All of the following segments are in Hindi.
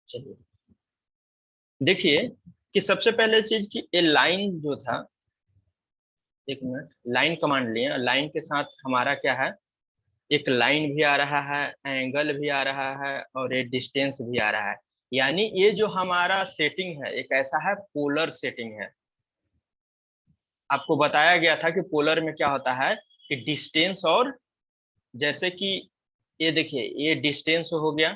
चलिए देखिए कि सबसे पहले चीज की ये लाइन जो था, एक मिनट, लाइन कमांड लिए, लाइन के साथ हमारा क्या है, एक लाइन भी आ रहा है, एंगल भी आ रहा है और एक डिस्टेंस भी आ रहा है। यानी ये जो हमारा सेटिंग है एक ऐसा है पोलर सेटिंग है। आपको बताया गया था कि पोलर में क्या होता है कि डिस्टेंस, और जैसे कि ये देखिए ये डिस्टेंस हो गया,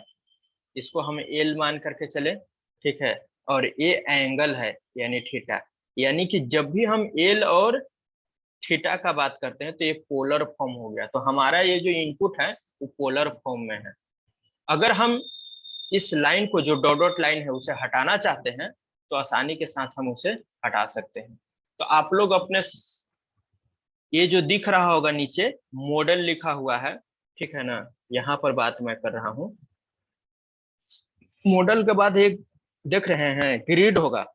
इसको हम एल मान करके चले, ठीक है, और ये एंगल है यानी थीटा। यानी कि जब भी हम एल और थीटा का बात करते हैं तो ये पोलर फॉर्म हो गया। तो हमारा ये जो इनपुट है वो पोलर फॉर्म में है। अगर हम इस लाइन को जो डॉट डॉट लाइन है उसे हटाना चाहते हैं तो आसानी के साथ हम उसे हटा सकते हैं। तो आप लोग अपने ये जो दिख रहा होगा नीचे मॉडल लिखा हुआ है, ठीक है ना, यहाँ पर बात मैं कर रहा हूँ। मॉडल के बाद एक देख रहे हैं ग्रिड होगा।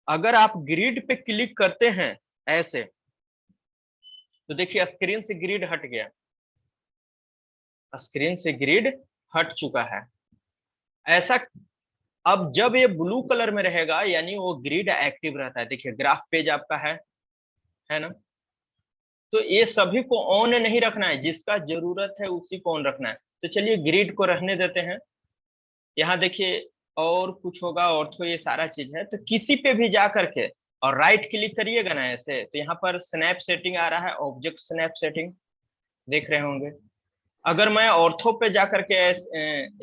अगर आप ग्रिड पे क्लिक करते हैं ऐसे तो देखिए स्क्रीन से ग्रिड हट गया, स्क्रीन से ग्रिड हट चुका है। ऐसा अब जब ये ब्लू कलर में रहेगा यानी वो ग्रिड एक्टिव रहता है। देखिए ग्राफ पेज आपका है ना, तो ये सभी को ऑन नहीं रखना है, जिसका जरूरत है उसी को ऑन रखना है। तो चलिए ग्रिड को रहने देते हैं। यहाँ देखिए और कुछ होगा, और तो ये सारा चीज है। तो किसी पे भी जा करके और राइट क्लिक करिएगा ना ऐसे, तो यहाँ पर स्नैप सेटिंग आ रहा है, ऑब्जेक्ट स्नैप सेटिंग देख रहे होंगे। अगर मैं ऑर्थो पे जाकर के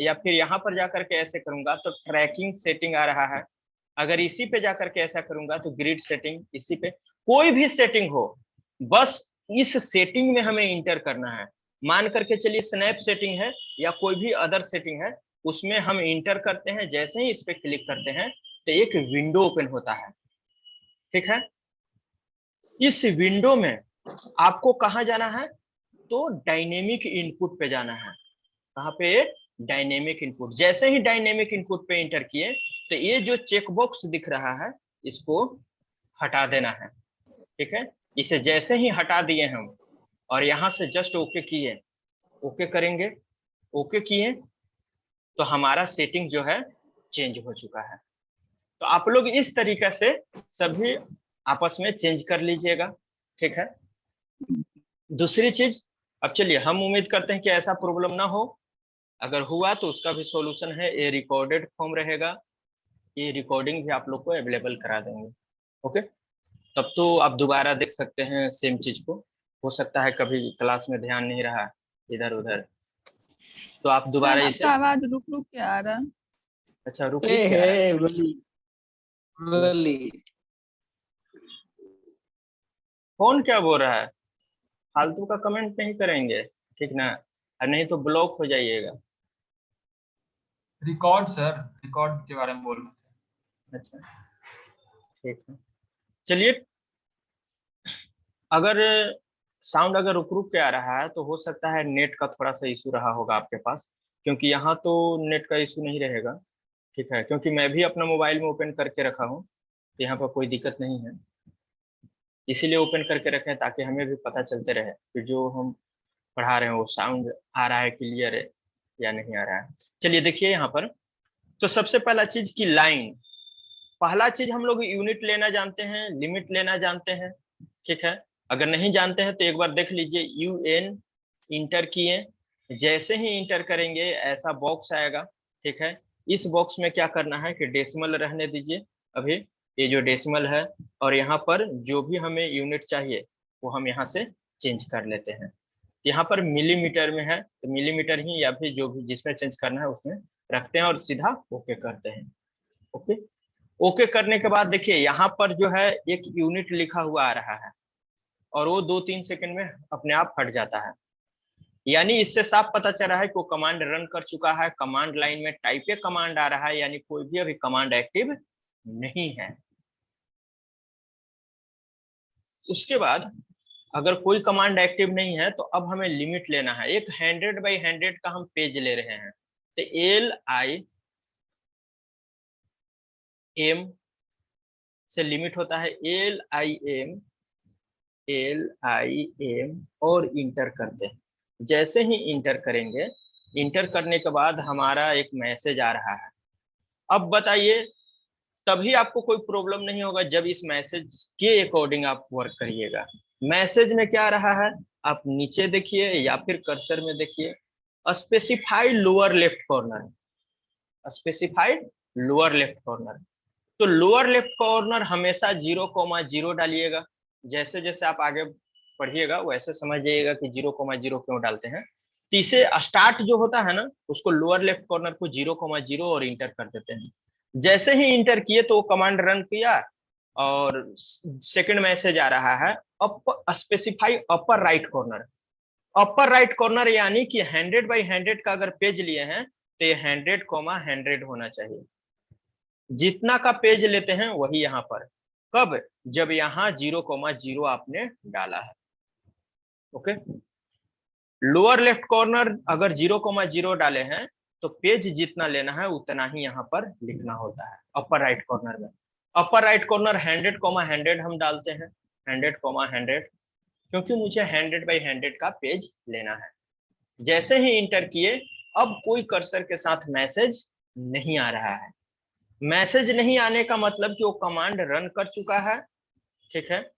या फिर यहाँ पर जाकर के ऐसे करूंगा तो ट्रैकिंग सेटिंग आ रहा है। अगर इसी पे जाकर के ऐसा करूंगा तो ग्रिड सेटिंग, इसी पे कोई भी सेटिंग हो, बस इस सेटिंग में हमें इंटर करना है। मान करके चलिए स्नैप सेटिंग है या कोई भी अदर सेटिंग है, उसमें हम इंटर करते हैं। जैसे ही इस पे क्लिक करते हैं तो एक विंडो ओपन होता है, ठीक है। इस विंडो में आपको कहाँ जाना है, तो डायनेमिक इनपुट पे जाना है। कहाँ पे, डायनेमिक इनपुट। जैसे ही डायनेमिक इनपुट पे इंटर किए तो ये जो चेक बॉक्स दिख रहा है इसको हटा देना है, ठीक है। इसे जैसे ही हटा दिए हम और यहाँ से जस्ट ओके किए, ओके करेंगे, ओके किए तो हमारा सेटिंग जो है चेंज हो चुका है। तो आप लोग इस तरीके से सभी आपस में चेंज कर लीजिएगा, ठीक है। दूसरी चीज, अब चलिए हम उम्मीद करते हैं कि ऐसा प्रॉब्लम ना हो। अगर हुआ तो उसका भी सॉल्यूशन है, ये रिकॉर्डेड फॉर्म रहेगा, ये रिकॉर्डिंग भी आप लोग को अवेलेबल करा देंगे। ओके, तब तो आप दोबारा देख सकते हैं सेम चीज को। हो सकता है कभी क्लास में ध्यान नहीं रहा इधर उधर, तो आप दोबारा सर इसे। आपका आवाज रुक रुक के आ रहा है। अच्छा रुक रुक के आ रहा है। कौन क्या बोल रहा है, फालतू का कमेंट नहीं करेंगे, ठीक ना, और नहीं तो ब्लॉक हो जाइएगा। रिकॉर्ड सर, रिकॉर्ड के बारे में बोल रहे थे। अच्छा ठीक है, चलिए। अगर साउंड अगर रुक रुक के आ रहा है तो हो सकता है नेट का थोड़ा सा इशू रहा होगा आपके पास, क्योंकि यहाँ तो नेट का इशू नहीं रहेगा, ठीक है, क्योंकि मैं भी अपना मोबाइल में ओपन करके रखा हूँ, तो यहाँ पर कोई दिक्कत नहीं है। इसीलिए ओपन करके रखे हैं ताकि हमें भी पता चलते रहे कि जो हम पढ़ा रहे हैं वो साउंड आ रहा है, क्लियर है या नहीं आ रहा है। चलिए देखिए यहाँ पर, तो सबसे पहला चीज की लाइन, पहला चीज हम लोग यूनिट लेना जानते हैं, लिमिट लेना जानते हैं, ठीक है। अगर नहीं जानते हैं तो एक बार देख लीजिए, UN इंटर किए, जैसे ही इंटर करेंगे ऐसा बॉक्स आएगा, ठीक है। इस बॉक्स में क्या करना है कि डेसिमल रहने दीजिए अभी, ये जो डेसिमल है, और यहाँ पर जो भी हमें यूनिट चाहिए वो हम यहाँ से चेंज कर लेते हैं। यहाँ पर मिलीमीटर में है तो मिलीमीटर ही, या फिर जो भी जिसमें चेंज करना है उसमें रखते हैं और सीधा ओके करते हैं। ओके, ओके करने के बाद देखिए यहाँ पर जो है एक यूनिट लिखा हुआ आ रहा है और वो 2-3 सेकंड में अपने आप हट जाता है। यानी इससे साफ पता चल रहा है कि वो कमांड रन कर चुका है, कमांड लाइन में टाइप ए कमांड आ रहा है, यानी कोई भी अभी कमांड एक्टिव नहीं है। उसके बाद अगर कोई कमांड एक्टिव नहीं है तो अब हमें लिमिट लेना है। एक 100x100 का हम पेज ले रहे हैं, तो LIM से लिमिट होता है, LIM और इंटर करते हैं। जैसे ही इंटर करेंगे इंटर करने के बाद हमारा एक मैसेज आ रहा है। अब बताइए, तभी आपको कोई प्रॉब्लम नहीं होगा जब इस मैसेज के अकॉर्डिंग आप वर्क करिएगा। मैसेज में क्या आ रहा है, आप नीचे देखिए या फिर कर्सर में देखिए, specified lower left corner, specified lower left corner. तो लोअर लेफ्ट कॉर्नर हमेशा 0,0 डालिएगा। जैसे जैसे आप आगे पढ़िएगा वैसे समझ जाइएगा कि 0,0 क्यों डालते हैं। तो इसे स्टार्ट जो होता है ना, उसको लोअर लेफ्ट कॉर्नर को 0,0 और इंटर कर देते हैं। जैसे ही इंटर किए तो वो कमांड रन किया और सेकंड मैसेज आ रहा है, up specify upper right corner. Upper right corner यानी कि 100/100 का अगर पेज लिए हैं तो ये 100,100 होना चाहिए। जितना का पेज लेते हैं वही यहाँ पर, कब, जब यहाँ 0,0 आपने डाला है। ओके, लोअर लेफ्ट कॉर्नर अगर 0,0 डाले हैं तो पेज जितना लेना है उतना ही यहाँ पर लिखना होता है अपर राइट कॉर्नर में। अपर राइट कॉर्नर 100,100 हम डालते हैं, 100,100, क्योंकि मुझे 100/100 का पेज लेना है। जैसे ही इंटर किए, अब कोई कर्सर के साथ मैसेज नहीं आ रहा है। मैसेज नहीं आने का मतलब कि वो कमांड रन कर चुका है। ठीक है,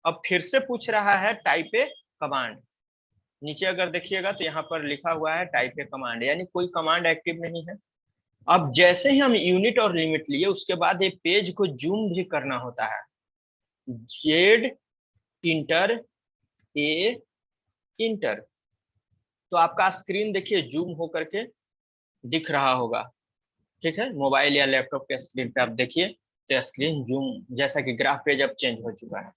अब फिर से पूछ रहा है टाइप ए कमांड। नीचे अगर देखिएगा तो यहाँ पर लिखा हुआ है टाइप ए कमांड, यानी कोई कमांड एक्टिव नहीं है। अब जैसे ही हम यूनिट और लिमिट लिए उसके बाद ये पेज को जूम भी करना होता है। जेड इंटर ए इंटर, तो आपका स्क्रीन देखिए जूम होकर के दिख रहा होगा। ठीक है, मोबाइल या लैपटॉप के स्क्रीन पे आप देखिए तो स्क्रीन जूम, जैसा कि ग्राफ पेज अब चेंज हो चुका है।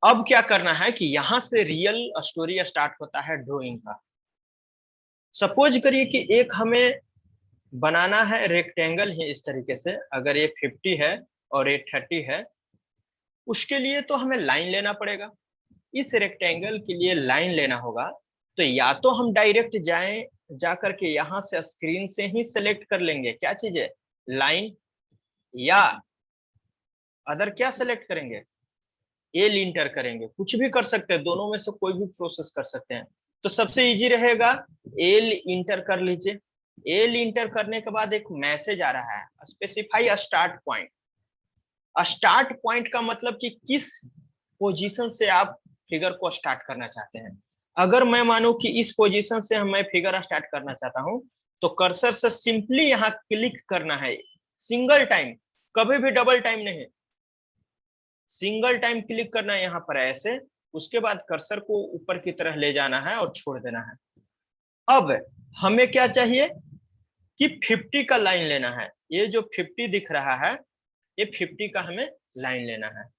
अब क्या करना है कि यहां से रियल स्टोरी स्टार्ट होता है ड्राइंग का। सपोज करिए कि एक हमें बनाना है रेक्टेंगल ही इस तरीके से, अगर ये 50 है और ये 30 है, उसके लिए तो हमें लाइन लेना पड़ेगा। इस रेक्टेंगल के लिए लाइन लेना होगा, तो या तो हम डायरेक्ट जाएं, जा करके यहां से स्क्रीन से ही सिलेक्ट कर लेंगे क्या चीज है, लाइन, या अदर क्या सिलेक्ट करेंगे, एल इंटर करेंगे। कुछ भी कर सकते हैं, दोनों में से कोई भी प्रोसेस कर सकते हैं। तो सबसे इजी रहेगा एल इंटर कर लीजिए। एल इंटर करने के बाद एक मैसेज आ रहा है, specify start point. Start point का मतलब कि किस पोजीशन से आप फिगर को स्टार्ट करना चाहते हैं। अगर मैं मानूं कि इस पोजीशन से मैं फिगर स्टार्ट करना चाहता हूं, तो कर्सर से सिंपली यहां क्लिक करना है, सिंगल टाइम, कभी भी डबल टाइम नहीं, सिंगल टाइम क्लिक करना है यहाँ पर ऐसे। उसके बाद कर्सर को ऊपर की तरह ले जाना है और छोड़ देना है। अब हमें क्या चाहिए कि 50 का लाइन लेना है। ये जो 50 दिख रहा है, ये 50 का हमें लाइन लेना है,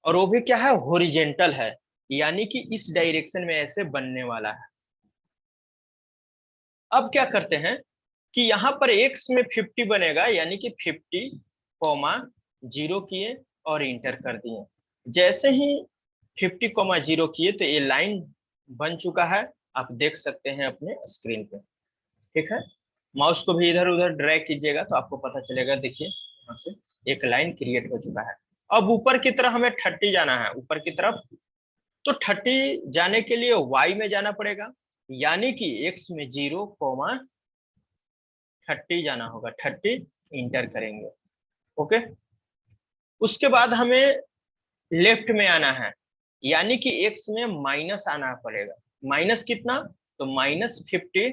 और वो भी क्या है, हॉरिजेंटल है, यानी कि इस डायरेक्शन में ऐसे बनने वाला है। अब क्या करते हैं कि यहाँ पर एक्स में 50 बनेगा, यानी कि 50,0 किए और इंटर कर दिए। जैसे ही 50,0 किए तो ये लाइन बन चुका है, आप देख सकते हैं अपने स्क्रीन पे। ठीक है, माउस को भी इधर उधर ड्रैग कीजिएगा तो आपको पता चलेगा, देखिए यहाँ से एक लाइन क्रिएट हो चुका है। अब ऊपर की तरफ हमें 30 जाना है, ऊपर की तरफ। तो 30 जाने के लिए y में जाना पड़ेगा, यानी कि x में 0,30 जाना होगा, 30 इंटर करेंगे। ओके, उसके बाद हमें लेफ्ट में आना है, यानी कि x में माइनस आना पड़ेगा। माइनस कितना, तो -50,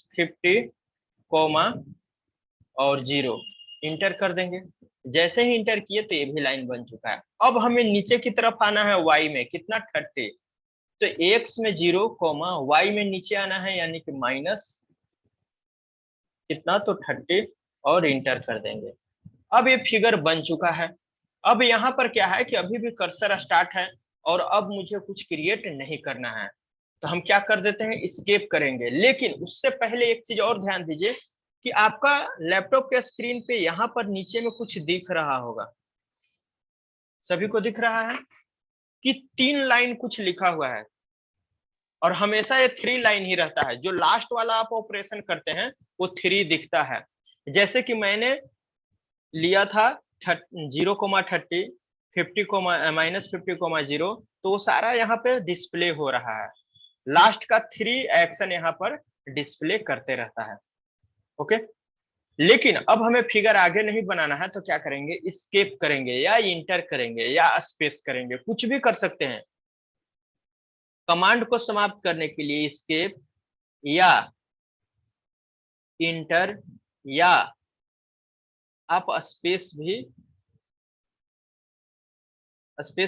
-50, और 0 इंटर कर देंगे। जैसे ही इंटर किए तो ये भी लाइन बन चुका है। अब हमें नीचे की तरफ आना है y में, कितना, 30। तो x में 0, y में नीचे आना है, यानी कि माइनस कितना, तो 30, और इंटर कर देंगे। अब ये फिगर बन चुका है। अब यहाँ पर क्या है कि अभी भी कर्सर स्टार्ट है और अब मुझे कुछ क्रिएट नहीं करना है, तो हम क्या कर देते हैं, स्केप करेंगे। लेकिन उससे पहले एक चीज और ध्यान दीजिए कि आपका लैपटॉप के स्क्रीन पे यहाँ पर नीचे में कुछ दिख रहा होगा, सभी को दिख रहा है कि 3 लाइन कुछ लिखा हुआ है, और हमेशा ये 3 लाइन ही रहता है। जो लास्ट वाला आप ऑपरेशन करते हैं वो 3 दिखता है। जैसे कि मैंने लिया था 0,30, -50,0, तो वो सारा यहाँ पे डिस्प्ले हो रहा है। लास्ट का 3 एक्शन यहाँ पर डिस्प्ले करते रहता है। ओके, लेकिन अब हमें फिगर आगे नहीं बनाना है, तो क्या करेंगे, एस्केप करेंगे या इंटर करेंगे या स्पेस करेंगे, कुछ भी कर सकते हैं। कमांड को समाप्त करने के लिए एस्केप या इंटर या आप स्पेस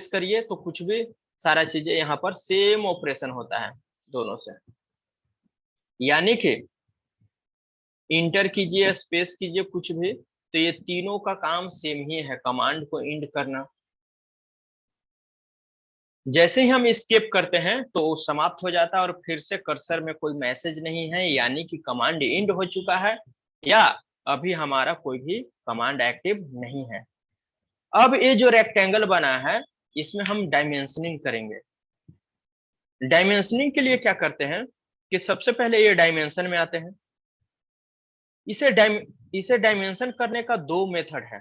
करिए, तो कुछ भी सारा चीजें यहाँ पर सेम ऑपरेशन होता है दोनों से। यानी कि इंटर कीजिए, स्पेस कीजिए, कुछ भी, तो ये तीनों का काम सेम ही है, कमांड को इंड करना। जैसे ही हम एस्केप करते हैं तो वो समाप्त हो जाता है और फिर से कर्सर में कोई मैसेज नहीं है, यानी कि कमांड इंड हो चुका है या अभी हमारा कोई भी कमांड एक्टिव नहीं है। अब ये जो रेक्टेंगल बना है, इसमें हम डायमेंशनिंग करेंगे। डायमेंशनिंग के लिए क्या करते हैं कि सबसे पहले ये डायमेंशन में आते हैं। इसे डायमेंशन करने का 2 मेथड है,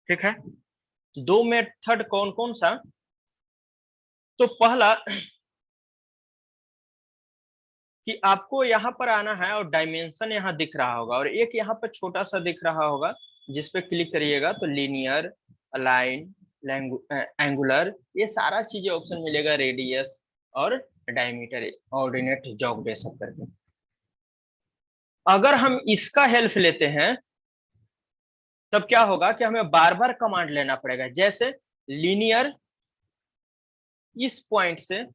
ठीक है। 2 मेथड कौन कौन सा? तो पहला कि आपको यहाँ पर आना है और डायमेंशन यहाँ दिख रहा होगा, और एक यहाँ पर छोटा सा दिख रहा होगा, जिस पे क्लिक करिएगा तो लीनियर, अलाइन, एंगुलर, ये सारा चीजें ऑप्शन मिलेगा, रेडियस और डायमीटर, ऑर्डिनेट, जॉग बेस सब करके। अगर हम इसका हेल्प लेते हैं तब क्या होगा कि हमें बार बार कमांड लेना पड़ेगा। जैसे लीनियर इस पॉइंट से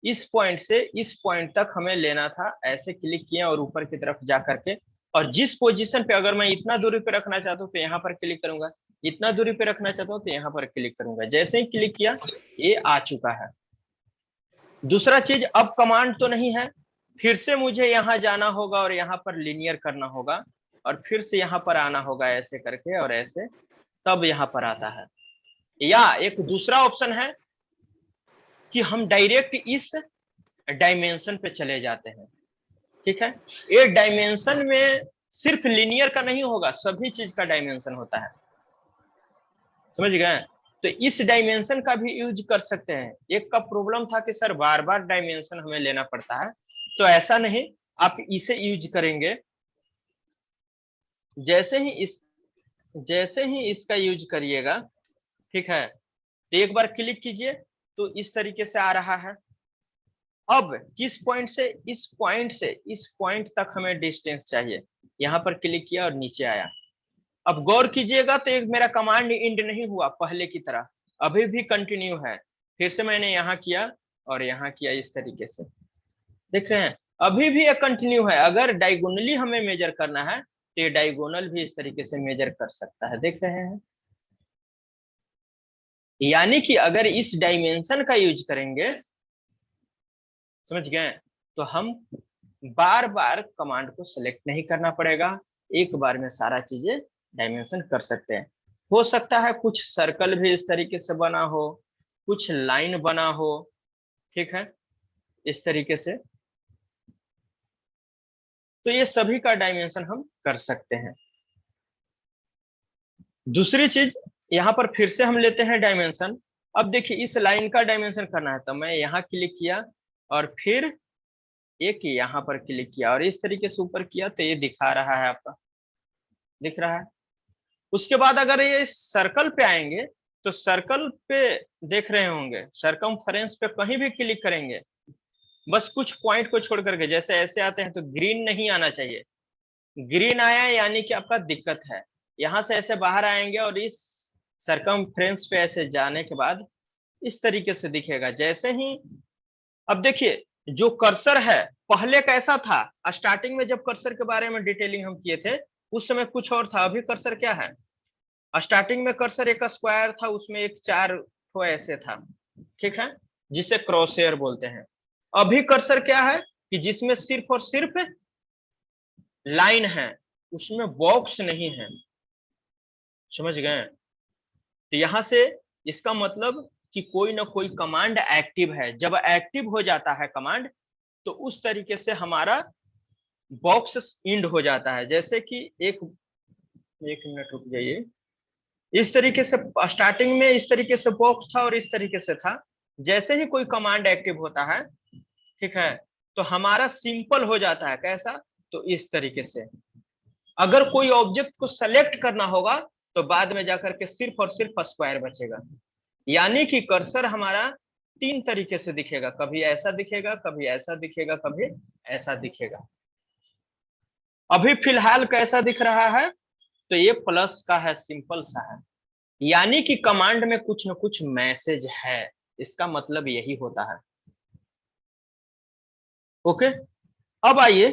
इस पॉइंट तक हमें लेना था, ऐसे क्लिक किया और ऊपर की तरफ जा करके, और जिस पोजीशन पे अगर मैं इतना दूरी पे रखना चाहता हूँ तो यहाँ पर क्लिक करूंगा, इतना दूरी पे रखना चाहता हूँ तो यहाँ पर क्लिक करूंगा। जैसे ही क्लिक किया ये आ चुका है। दूसरा चीज, अब कमांड तो नहीं है, फिर से मुझे यहाँ जाना होगा और यहाँ पर लीनियर करना होगा और फिर से यहाँ पर आना होगा ऐसे करके और ऐसे, तब यहाँ पर आता है। या एक दूसरा ऑप्शन है कि हम डायरेक्ट इस डायमेंशन पे चले जाते हैं, ठीक है। ये डायमेंशन में सिर्फ लीनियर का नहीं होगा, सभी चीज का डायमेंशन होता है, समझ गए। तो इस डायमेंशन का भी यूज कर सकते हैं। एक का प्रॉब्लम था कि सर बार बार डायमेंशन हमें लेना पड़ता है, तो ऐसा नहीं, आप इसे यूज करेंगे। जैसे ही इसका यूज करिएगा, ठीक है, तो एक बार क्लिक कीजिए तो इस तरीके से आ रहा है। अब किस पॉइंट से इस पॉइंट तक हमें डिस्टेंस चाहिए, यहाँ पर क्लिक किया और नीचे आया। अब गौर कीजिएगा तो एक मेरा कमांड इंड नहीं हुआ पहले की तरह, अभी भी कंटिन्यू है। फिर से मैंने यहाँ किया और यहाँ किया, इस तरीके से देख रहे हैं, अभी भी एक कंटिन्यू है। अगर डायगोनली हमें मेजर करना है तो ये डायगोनल भी इस तरीके से मेजर कर सकता है, देख रहे हैं। यानी कि अगर इस डायमेंशन का यूज करेंगे, समझ गए, तो हम बार बार कमांड को सिलेक्ट नहीं करना पड़ेगा, एक बार में सारा चीजें डायमेंशन कर सकते हैं। हो सकता है कुछ सर्कल भी इस तरीके से बना हो, कुछ लाइन बना हो, ठीक है, इस तरीके से, तो ये सभी का डायमेंशन हम कर सकते हैं। दूसरी चीज, यहाँ पर फिर से हम लेते हैं डायमेंशन। अब देखिए इस लाइन का डायमेंशन करना है तो मैं यहाँ क्लिक किया और फिर एक यहाँ पर क्लिक किया और इस तरीके से ऊपर किया, तो ये दिखा रहा है, आपका दिख रहा है। उसके बाद अगर ये सर्कल पे आएंगे तो सर्कल पे देख रहे होंगे, सरकमफेरेंस पे कहीं भी क्लिक करेंगे, बस कुछ पॉइंट को छोड़ करके, जैसे ऐसे आते हैं तो ग्रीन नहीं आना चाहिए। ग्रीन आया यानी कि आपका दिक्कत है। यहाँ से ऐसे बाहर आएंगे और इस सरकमफेरेंस पे ऐसे जाने के बाद इस तरीके से दिखेगा। जैसे ही, अब देखिए जो कर्सर है पहले कैसा था, स्टार्टिंग में जब कर्सर के बारे में डिटेलिंग हम किए थे उस समय कुछ और था, अभी कर्सर क्या है, स्टार्टिंग में कर्सर एक स्क्वायर था, उसमें एक 4 ठो ऐसे था, ठीक है, जिसे क्रॉसहेयर बोलते हैं। अभी कर्सर क्या है कि जिसमें सिर्फ और सिर्फ लाइन है, उसमें बॉक्स नहीं है, समझ गए। तो यहां से इसका मतलब कि कोई ना कोई कमांड एक्टिव है। जब एक्टिव हो जाता है कमांड तो उस तरीके से हमारा बॉक्स इंड हो जाता है। जैसे कि एक एक मिनट रुक जाइए। इस तरीके से स्टार्टिंग में इस तरीके से बॉक्स था और इस तरीके से था। जैसे ही कोई कमांड एक्टिव होता है, ठीक है, तो हमारा सिंपल हो जाता है। कैसा? तो इस तरीके से। अगर कोई ऑब्जेक्ट को सेलेक्ट करना होगा तो बाद में जाकर के सिर्फ और सिर्फ स्क्वायर बचेगा। यानी कि कर्सर हमारा 3 तरीके से दिखेगा, कभी ऐसा दिखेगा, कभी ऐसा दिखेगा, कभी ऐसा दिखेगा। अभी फिलहाल कैसा दिख रहा है? तो ये प्लस का है, सिंपल सा है। यानी कि कमांड में कुछ न कुछ मैसेज है, इसका मतलब यही होता है। ओके, अब आइए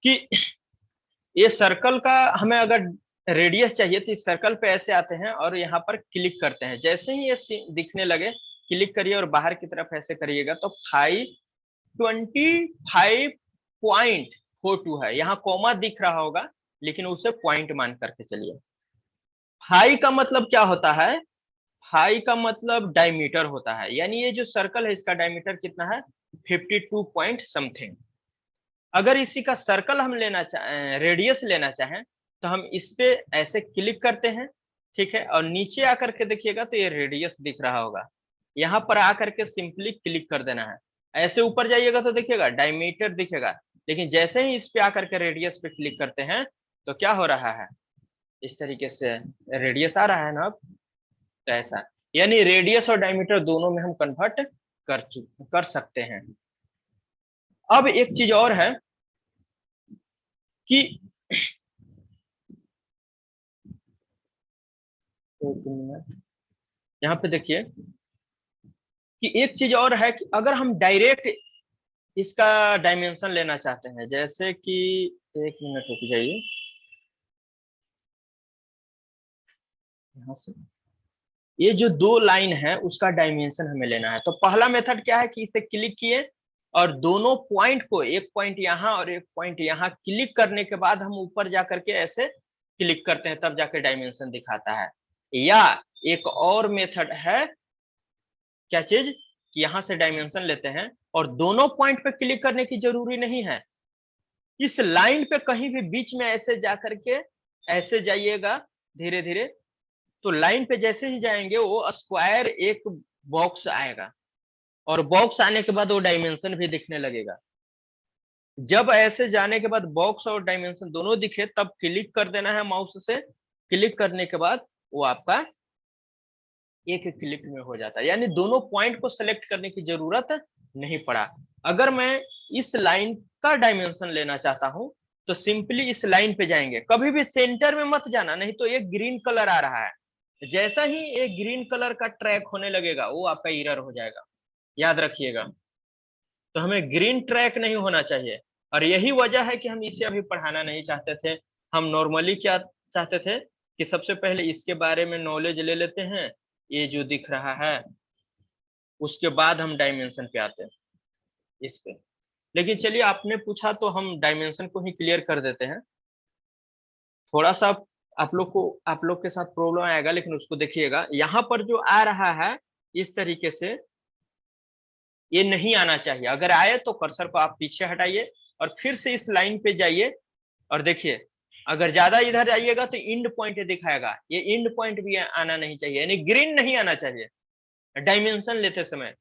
कि ये सर्कल का हमें अगर रेडियस चाहिए तो इस सर्कल पे ऐसे आते हैं और यहाँ पर क्लिक करते हैं। जैसे ही ये दिखने लगे क्लिक करिए और बाहर की तरफ ऐसे करिएगा तो 525.42 है। यहाँ कॉमा दिख रहा होगा लेकिन उसे पॉइंट मान करके चलिए। फाई का मतलब क्या होता है? फाई का मतलब डायमीटर होता है। यानी ये जो सर्कल है इसका डायमीटर कितना है? 52 पॉइंट समथिंग। अगर इसी का सर्कल हम लेना चाहें, रेडियस लेना चाहें, तो हम इस पे ऐसे क्लिक करते हैं, ठीक है, और नीचे आकर के देखिएगा तो ये रेडियस दिख रहा होगा। यहाँ पर आकर के सिंपली क्लिक कर देना है। ऐसे ऊपर जाइएगा तो देखिएगा डायमीटर दिखेगा, लेकिन जैसे ही इस पे आकर के रेडियस पे क्लिक करते हैं तो क्या हो रहा है? इस तरीके से रेडियस आ रहा है ना। अब तो ऐसा, यानी रेडियस और डायमीटर दोनों में हम कन्वर्ट कर सकते हैं। अब एक चीज और है कि यहाँ पे देखिए कि एक चीज और है कि अगर हम डायरेक्ट इसका डायमेंशन लेना चाहते हैं, जैसे कि एक मिनट रुक जाइए, यहाँ से ये जो 2 लाइन है उसका डायमेंशन हमें लेना है। तो पहला मेथड क्या है कि इसे क्लिक किए और दोनों पॉइंट को, एक पॉइंट यहाँ और एक पॉइंट यहाँ, क्लिक करने के बाद हम ऊपर जाकर के ऐसे क्लिक करते हैं, तब जाकर डायमेंशन दिखाता है। या एक और मेथड है, क्या चीज, कि यहाँ से डायमेंशन लेते हैं और दोनों पॉइंट पे क्लिक करने की जरूरी नहीं है। इस लाइन पे कहीं भी बीच में ऐसे जाकर के ऐसे जाइएगा धीरे धीरे, तो लाइन पे जैसे ही जाएंगे वो स्क्वायर एक बॉक्स आएगा और बॉक्स आने के बाद वो डायमेंशन भी दिखने लगेगा। जब ऐसे जाने के बाद बॉक्स और डायमेंशन दोनों दिखे तब क्लिक कर देना है माउस से। क्लिक करने के बाद वो आपका एक क्लिक में हो जाता है, यानी दोनों पॉइंट को सेलेक्ट करने की जरूरत नहीं पड़ा। अगर मैं इस लाइन का डायमेंशन लेना चाहता हूं तो सिंपली इस लाइन पे जाएंगे, कभी भी सेंटर में मत जाना, नहीं तो एक ग्रीन कलर आ रहा है। जैसा ही एक ग्रीन कलर का ट्रैक होने लगेगा वो आपका एरर हो जाएगा, याद रखिएगा। तो हमें ग्रीन ट्रैक नहीं होना चाहिए और यही वजह है कि हम इसे अभी पढ़ाना नहीं चाहते थे। हम नॉर्मली क्या चाहते थे कि सबसे पहले इसके बारे में नॉलेज ले लेते हैं, ये जो दिख रहा है, उसके बाद हम डायमेंशन पे आते हैं इस पे। लेकिन चलिए आपने पूछा तो हम डायमेंशन को ही क्लियर कर देते हैं। थोड़ा सा आप लोग के साथ प्रॉब्लम आएगा, लेकिन उसको देखिएगा। यहाँ पर जो आ रहा है इस तरीके से, ये नहीं आना चाहिए। अगर आए तो कर्सर को आप पीछे हटाइए और फिर से इस लाइन पे जाइए और देखिए, अगर ज्यादा इधर जाइएगा तो इंड पॉइंट दिखाएगा, ये इंड पॉइंट भी आना नहीं चाहिए, यानी ग्रीन नहीं आना चाहिए डायमेंशन लेते समय।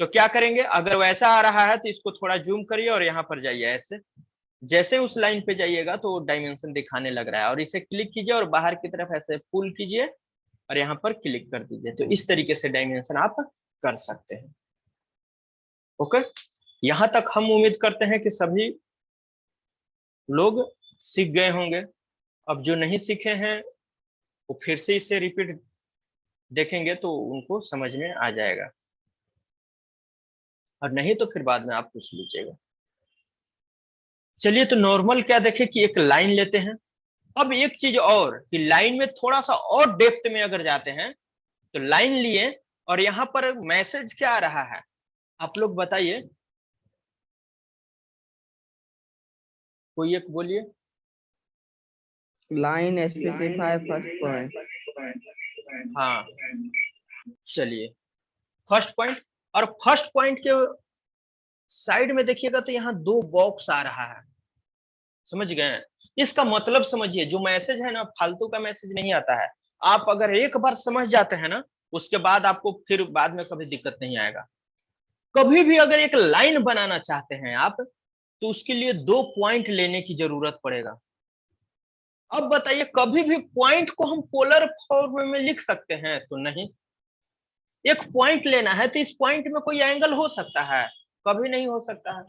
तो क्या करेंगे, अगर वैसा आ रहा है तो इसको थोड़ा जूम करिए और यहाँ पर जाइए ऐसे। जैसे उस लाइन पे जाइएगा तो डायमेंशन दिखाने लग रहा है और इसे क्लिक कीजिए और बाहर की तरफ ऐसे पुल कीजिए और यहाँ पर क्लिक कर दीजिए। तो इस तरीके से डायमेंशन आप कर सकते हैं। ओके, यहाँ तक हम उम्मीद करते हैं कि सभी लोग सीख गए होंगे। अब जो नहीं सीखे हैं वो फिर से इसे रिपीट देखेंगे तो उनको समझ में आ जाएगा, और नहीं तो फिर बाद में आप पूछ लीजिएगा। चलिए, तो नॉर्मल क्या देखें कि एक लाइन लेते हैं। अब एक चीज और कि लाइन में थोड़ा सा और डेप्थ में अगर जाते हैं तो लाइन लिए और यहाँ पर मैसेज क्या आ रहा है, आप लोग बताइए, कोई एक बोलिए। Line specify first point. हाँ, चलिए फर्स्ट पॉइंट, और फर्स्ट पॉइंट के साइड में देखिएगा तो यहाँ 2 बॉक्स आ रहा है। समझ गए? इसका मतलब समझिए, जो मैसेज है ना फालतू का मैसेज नहीं आता है। आप अगर एक बार समझ जाते हैं ना, उसके बाद आपको फिर बाद में कभी दिक्कत नहीं आएगा। कभी भी अगर एक लाइन बनाना चाहते हैं आप, तो उसके लिए 2 पॉइंट लेने की जरूरत पड़ेगा। अब बताइए, कभी भी पॉइंट को हम पोलर फॉर्म में लिख सकते हैं? तो नहीं। एक पॉइंट लेना है तो इस पॉइंट में कोई एंगल हो सकता है? कभी नहीं हो सकता है।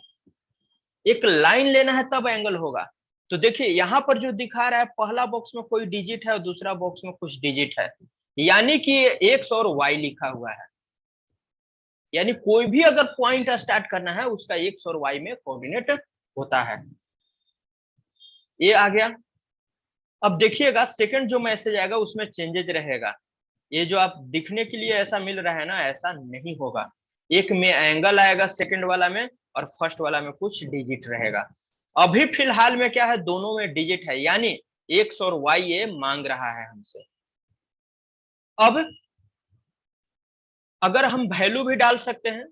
एक लाइन लेना है तब एंगल होगा। तो देखिए यहां पर जो दिखा रहा है, पहला बॉक्स में कोई डिजिट है और दूसरा बॉक्स में कुछ डिजिट है, यानी कि एक्स और वाई लिखा हुआ है। यानी कोई भी अगर पॉइंट स्टार्ट करना है, उसका एक्स और वाई में कोऑर्डिनेट होता है। ये आ गया। अब देखिएगा सेकंड जो मैसेज आएगा उसमें चेंजेज रहेगा। ये जो आप दिखने के लिए ऐसा मिल रहा है ना, ऐसा नहीं होगा। एक में एंगल आएगा सेकंड वाला में, और फर्स्ट वाला में कुछ डिजिट रहेगा। अभी फिलहाल में क्या है, दोनों में डिजिट है, यानी एक्स और वाई ये मांग रहा है हमसे। अब अगर हम वैल्यू भी डाल सकते हैं,